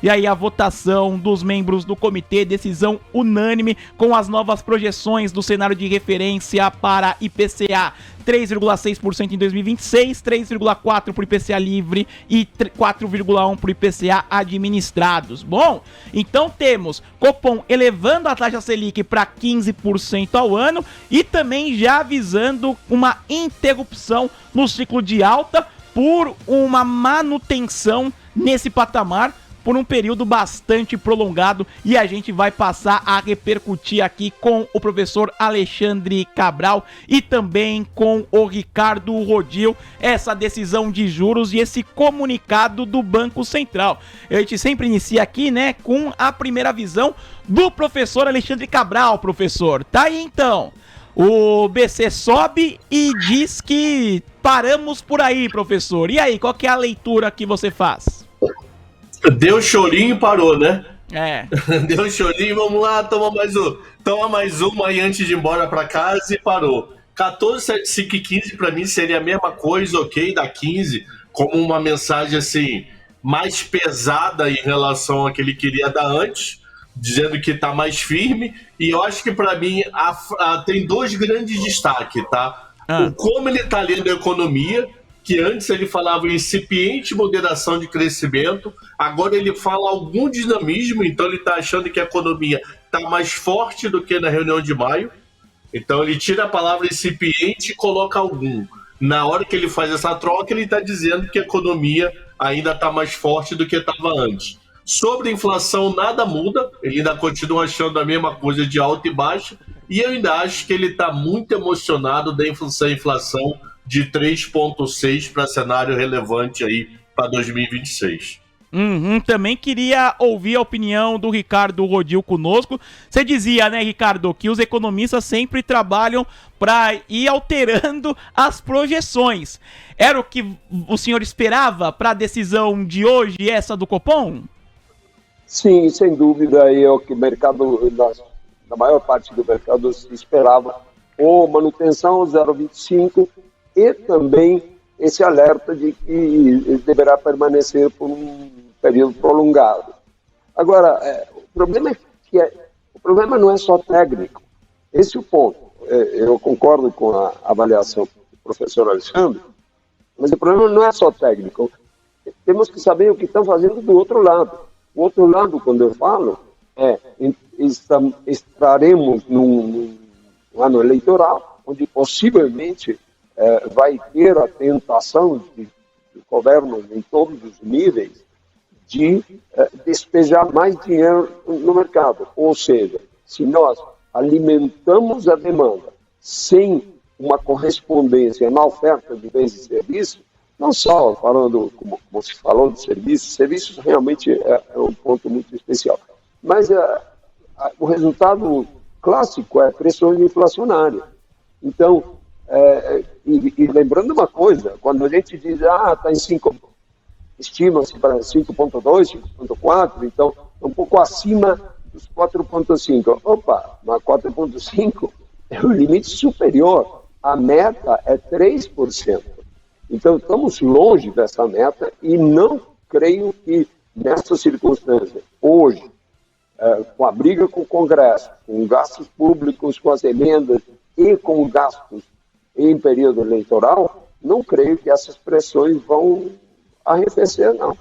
E aí a votação dos membros do comitê, decisão unânime com as novas projeções do cenário de referência para IPCA. 3,6% em 2026, 3,4% para o IPCA livre e 4,1% para o IPCA administrados. Bom, então temos Copom elevando a taxa Selic para 15% ao ano e também já avisando uma interrupção no ciclo de alta por uma manutenção nesse patamar por um período bastante prolongado, e a gente vai passar a repercutir aqui com o professor Alexandre Cabral e também com o Ricardo Rodil essa decisão de juros e esse comunicado do Banco Central. A gente sempre inicia aqui, né, com a primeira visão do professor Alexandre Cabral, professor. Tá aí então. O BC sobe e diz que paramos por aí, professor. E aí, qual que é a leitura que você faz? Deu chorinho e parou, né? É. Deu chorinho, vamos lá, toma mais uma aí antes de ir embora pra casa e parou. 14, 7, 5 e 15 pra mim seria a mesma coisa, ok, da 15, como uma mensagem assim, mais pesada em relação ao que ele queria dar antes, dizendo que tá mais firme, e eu acho que pra mim tem dois grandes destaques, tá? O como ele tá lendo a economia, que antes ele falava em incipiente moderação de crescimento, agora ele fala algum dinamismo, então ele está achando que a economia está mais forte do que na reunião de maio, então ele tira a palavra incipiente e coloca algum. Na hora que ele faz essa troca, ele está dizendo que a economia ainda está mais forte do que estava antes. Sobre a inflação, nada muda, ele ainda continua achando a mesma coisa de alta e baixa, e eu ainda acho que ele está muito emocionado da inflação de 3,6 para cenário relevante aí para 2026. Também queria ouvir a opinião do Ricardo Rodil conosco. Você dizia, né, Ricardo, que os economistas sempre trabalham para ir alterando as projeções. Era o que o senhor esperava para a decisão de hoje, essa do Copom? Sim, sem dúvida, é o que o mercado, na maior parte do mercado se esperava, ou manutenção 0,25 e também esse alerta de que ele deverá permanecer por um período prolongado. Agora, o problema não é só técnico, esse é o ponto. Eu concordo com a avaliação do professor Alexandre, mas o problema não é só técnico. Temos que saber o que estão fazendo do outro lado. O outro lado, quando eu falo, estaremos num ano eleitoral, onde possivelmente vai ter a tentação de governos em todos os níveis de despejar mais dinheiro no mercado. Ou seja, se nós alimentamos a demanda sem uma correspondência na oferta de bens e serviços, não só falando, como se falou de serviços realmente é um ponto muito especial, mas o resultado clássico é pressões inflacionárias. Então, e lembrando uma coisa, quando a gente diz, está em 5, estima-se para 5,2, 5,4, então um pouco acima dos 4,5. Opa, mas 4,5 é o limite superior, a meta é 3%. Então estamos longe dessa meta e não creio que nessa circunstância, hoje, com a briga com o Congresso, com gastos públicos, com as emendas e com gastos em período eleitoral, não creio que essas pressões vão arrefecer, não.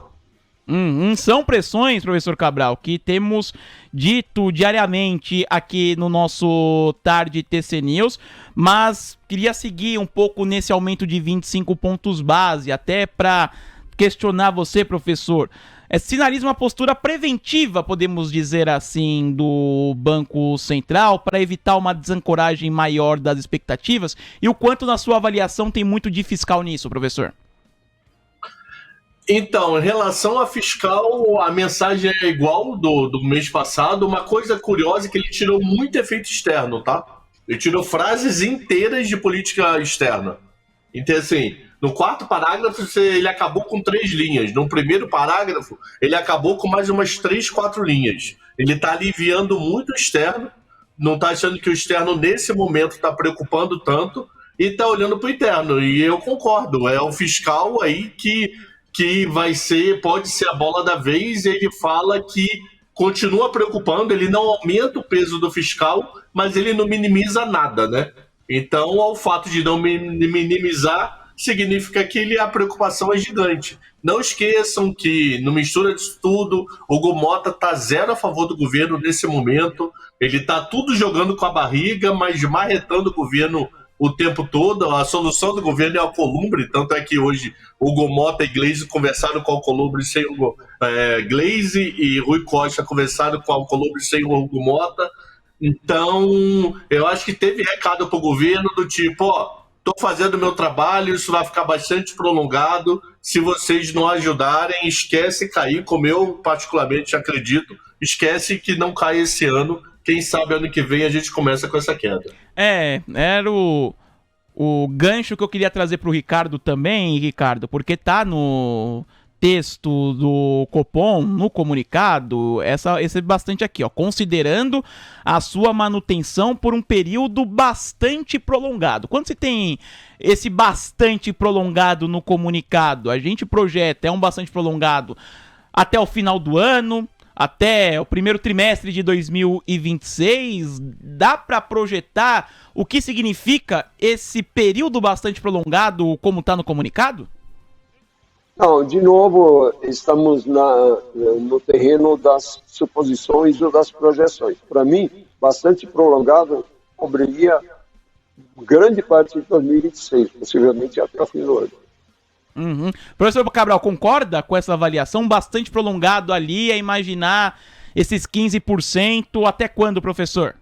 São pressões, professor Cabral, que temos dito diariamente aqui no nosso Tarde TC News, mas queria seguir um pouco nesse aumento de 25 pontos base, até para questionar você, professor. Sinaliza uma postura preventiva, podemos dizer assim, do Banco Central para evitar uma desancoragem maior das expectativas? E o quanto, na sua avaliação, tem muito de fiscal nisso, professor? Então, em relação a fiscal, a mensagem é igual do mês passado. Uma coisa curiosa é que ele tirou muito efeito externo, tá? Ele tirou frases inteiras de política externa. Então, assim, no quarto parágrafo, ele acabou com 3 linhas. No primeiro parágrafo, ele acabou com mais umas 3, 4 linhas. Ele está aliviando muito o externo, não está achando que o externo, nesse momento, está preocupando tanto, e está olhando para o interno. E eu concordo, é o fiscal aí que que pode ser a bola da vez. Ele fala que continua preocupando, ele não aumenta o peso do fiscal, mas ele não minimiza nada, né? Então, ao fato de não minimizar, significa que a preocupação é gigante. Não esqueçam que, no mistura disso tudo, o Hugo Motta está zero a favor do governo nesse momento. Ele está tudo jogando com a barriga, mas marretando o governo o tempo todo. A solução do governo é o Alcolumbre, tanto é que hoje o Hugo Motta e Gleisi conversaram com o Alcolumbre sem o Gleisi, e Rui Costa conversaram com o Alcolumbre sem o Hugo Motta. Então, eu acho que teve recado para o governo do tipo, estou fazendo o meu trabalho, isso vai ficar bastante prolongado, se vocês não ajudarem, esquece cair, como eu particularmente acredito, esquece que não cai esse ano, quem sabe ano que vem a gente começa com essa queda. Era o gancho que eu queria trazer para o Ricardo também, Ricardo, porque tá no texto do Copom, no comunicado, esse bastante aqui, considerando a sua manutenção por um período bastante prolongado. Quando se tem esse bastante prolongado no comunicado, a gente projeta, um bastante prolongado até o final do ano, até o primeiro trimestre de 2026, dá para projetar o que significa esse período bastante prolongado, como está no comunicado? Não, de novo, estamos no terreno das suposições ou das projeções. Para mim, bastante prolongado cobriria grande parte de 2026, possivelmente até o fim do ano. Uhum. Professor Cabral, concorda com essa avaliação? Bastante prolongado ali, a imaginar esses 15%, até quando, professor?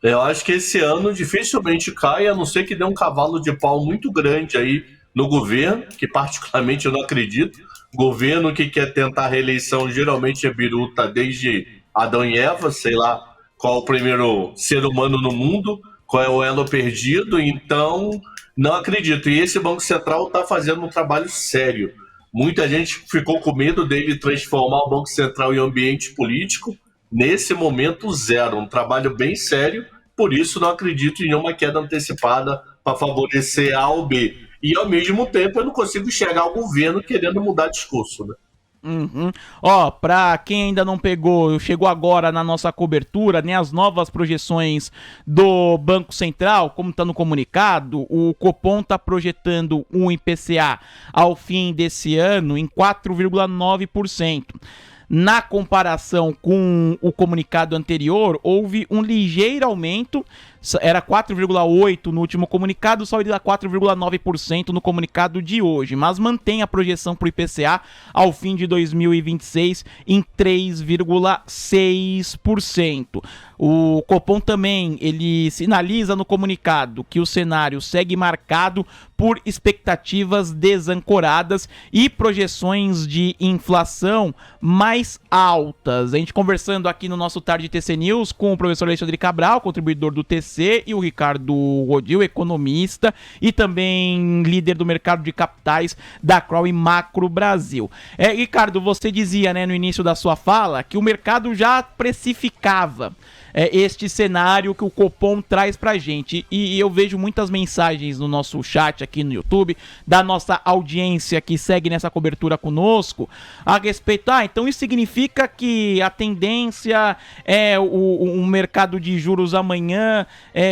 Eu acho que esse ano dificilmente cai, a não ser que dê um cavalo de pau muito grande aí no governo, que particularmente eu não acredito. Governo que quer tentar a reeleição geralmente é biruta desde Adão e Eva, sei lá qual o primeiro ser humano no mundo, qual é o elo perdido, então não acredito. E esse Banco Central está fazendo um trabalho sério. Muita gente ficou com medo dele transformar o Banco Central em ambiente político. Nesse momento, zero. Um trabalho bem sério, por isso não acredito em nenhuma queda antecipada para favorecer A ou B. E, ao mesmo tempo, eu não consigo enxergar o governo querendo mudar discurso, né? Uhum. Pra quem ainda não chegou agora na nossa cobertura, né, as novas projeções do Banco Central, como está no comunicado, o Copom está projetando um IPCA ao fim desse ano em 4,9%. Na comparação com o comunicado anterior, houve um ligeiro aumento, era 4,8% no último comunicado, só ele dá 4,9% no comunicado de hoje, mas mantém a projeção para o IPCA ao fim de 2026 em 3,6%. O Copom também, ele sinaliza no comunicado que o cenário segue marcado por expectativas desancoradas e projeções de inflação mais altas. A gente conversando aqui no nosso Tarde TC News com o professor Alexandre Cabral, contribuidor do TC, e o Ricardo Rodil, economista e também líder do mercado de capitais da Crowell Macro Brasil. Ricardo, você dizia, né, no início da sua fala que o mercado já precificava este cenário que o Copom traz pra gente, e eu vejo muitas mensagens no nosso chat aqui no YouTube, da nossa audiência que segue nessa cobertura conosco, a respeito, então isso significa que a tendência é o mercado de juros amanhã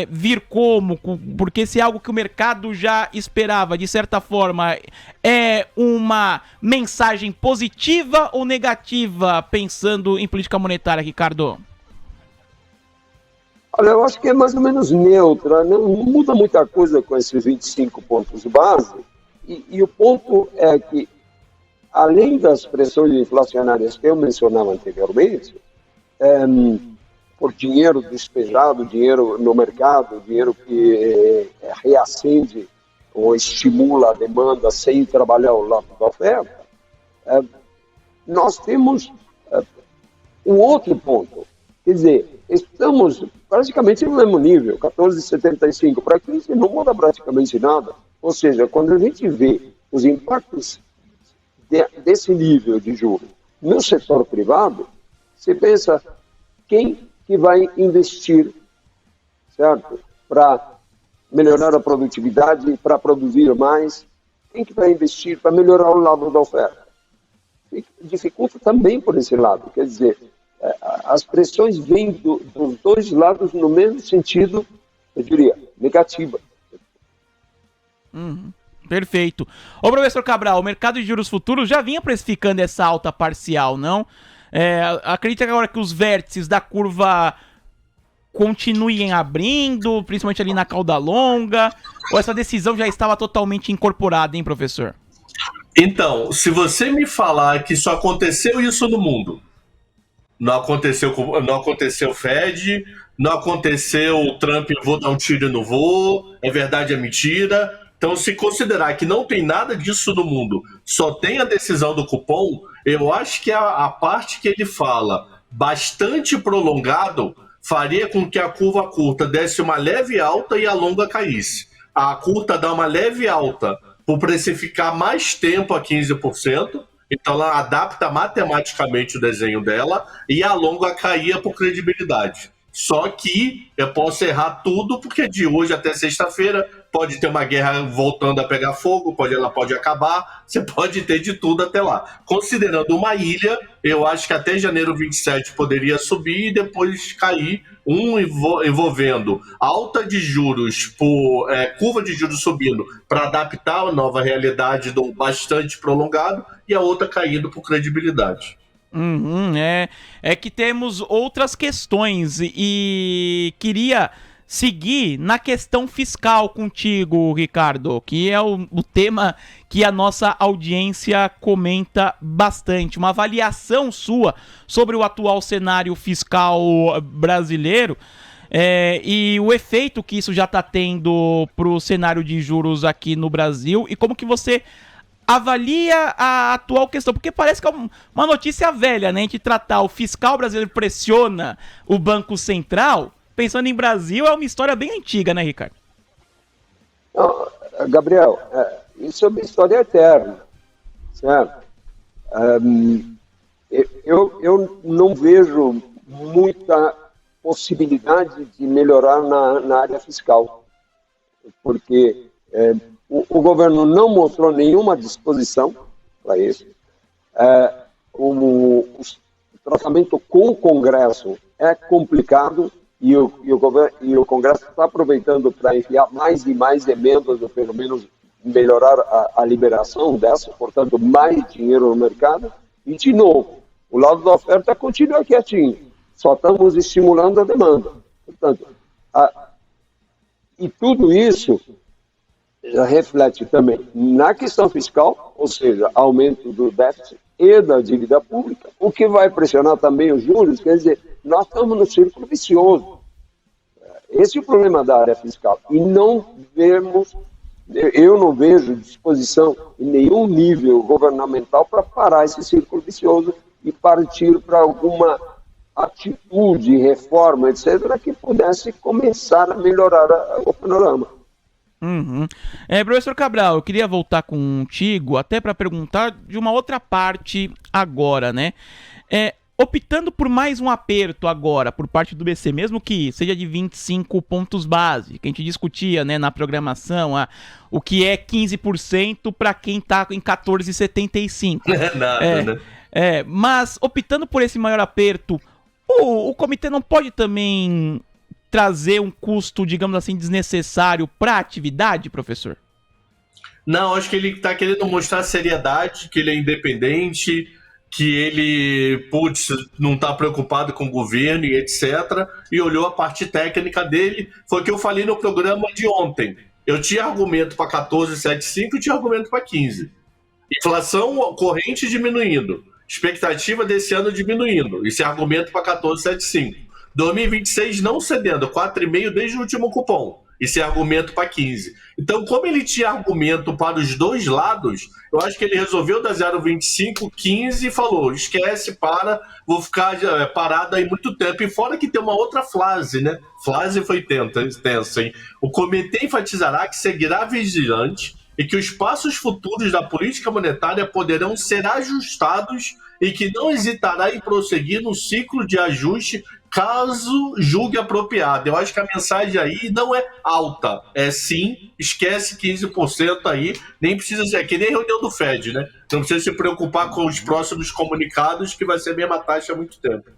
vir como? Porque se é algo que o mercado já esperava, de certa forma, é uma mensagem positiva ou negativa pensando em política monetária, Ricardo? Olha, eu acho que é mais ou menos neutra, não muda muita coisa com esses 25 pontos base, e o ponto é que, além das pressões inflacionárias que eu mencionava anteriormente, por dinheiro despejado, dinheiro no mercado, dinheiro que reacende ou estimula a demanda sem trabalhar o lado da oferta, nós temos um outro ponto. Quer dizer, estamos praticamente no mesmo nível, 14,75. Para a crise não muda praticamente nada. Ou seja, quando a gente vê os impactos desse nível de juros no setor privado, você pensa quem que vai investir, certo? Para melhorar a produtividade, para produzir mais, quem que vai investir para melhorar o lado da oferta? dificulta também por esse lado. Quer dizer, as pressões vêm dos dois lados no mesmo sentido, eu diria, negativa. Perfeito. Ô, professor Cabral, o mercado de juros futuros já vinha precificando essa alta parcial, não? Acredita que agora que os vértices da curva continuem abrindo, principalmente ali na cauda longa, ou essa decisão já estava totalmente incorporada, hein, professor? Então, se você me falar que só aconteceu isso no mundo, não aconteceu Fed, não aconteceu o Trump, vou dar um tiro e não vou, é verdade, é mentira. Então, se considerar que não tem nada disso no mundo, só tem a decisão do cupom, eu acho que a parte que ele fala bastante prolongado faria com que a curva curta desse uma leve alta e a longa caísse. A curta dá uma leve alta por precificar mais tempo a 15%, então ela adapta matematicamente o desenho dela, e a longa caía por credibilidade. Só que eu posso errar tudo, porque de hoje até sexta-feira pode ter uma guerra voltando a pegar fogo, ela pode acabar, você pode ter de tudo até lá. Considerando uma ilha, eu acho que até janeiro 27 poderia subir e depois cair, envolvendo alta de juros, curva de juros subindo para adaptar a nova realidade do bastante prolongado, e a outra caindo por credibilidade. É que temos outras questões e queria seguir na questão fiscal contigo, Ricardo, que é o tema que a nossa audiência comenta bastante. Uma avaliação sua sobre o atual cenário fiscal brasileiro e o efeito que isso já está tendo para o cenário de juros aqui no Brasil, e como que você avalia a atual questão, porque parece que é uma notícia velha, né? A gente tratar o fiscal brasileiro pressiona o Banco Central, pensando em Brasil, é uma história bem antiga, né, Ricardo? Não, Gabriel, isso é uma história eterna, certo? Eu não vejo muita possibilidade de melhorar na área fiscal, porque o governo não mostrou nenhuma disposição para isso. O tratamento com o Congresso é complicado e o Congresso está aproveitando para enviar mais e mais emendas, ou pelo menos melhorar a liberação dessas, portanto, mais dinheiro no mercado. E, de novo, o lado da oferta continua quietinho, só estamos estimulando a demanda. Portanto, e tudo isso reflete também na questão fiscal, ou seja, aumento do déficit e da dívida pública, o que vai pressionar também os juros. Quer dizer, nós estamos no círculo vicioso. Esse é o problema da área fiscal. E eu não vejo disposição em nenhum nível governamental para parar esse círculo vicioso e partir para alguma atitude, reforma, etc., que pudesse começar a melhorar o panorama. Professor Cabral, eu queria voltar contigo até para perguntar de uma outra parte agora, né? Optando por mais um aperto agora por parte do BC, mesmo que seja de 25 pontos base, que a gente discutia, né, na programação, o que é 15% para quem está em 14,75. Nada, né? Mas optando por esse maior aperto, o comitê não pode também trazer um custo, digamos assim, desnecessário para a atividade, professor? Não, acho que ele está querendo mostrar seriedade, que ele é independente, que ele, não está preocupado com o governo e etc. E olhou a parte técnica dele. Foi o que eu falei no programa de ontem. Eu tinha argumento para 14,75 e tinha argumento para 15. Inflação corrente diminuindo. Expectativa desse ano diminuindo. Esse é argumento para 14,75. 2026 não cedendo, 4,5 desde o último cupom. Esse é argumento para 15. Então, como ele tinha argumento para os dois lados, eu acho que ele resolveu dar 0,25, 15 e falou, esquece, vou ficar parado aí muito tempo. E fora que tem uma outra frase, né? Frase foi tensa, hein? O comitê enfatizará que seguirá vigilante e que os passos futuros da política monetária poderão ser ajustados e que não hesitará em prosseguir no ciclo de ajuste caso julgue apropriado. Eu acho que a mensagem aí não é alta, é sim, esquece 15% aí, nem precisa ser, é que nem reunião do Fed, né? Não precisa se preocupar com os próximos comunicados, que vai ser a mesma taxa há muito tempo.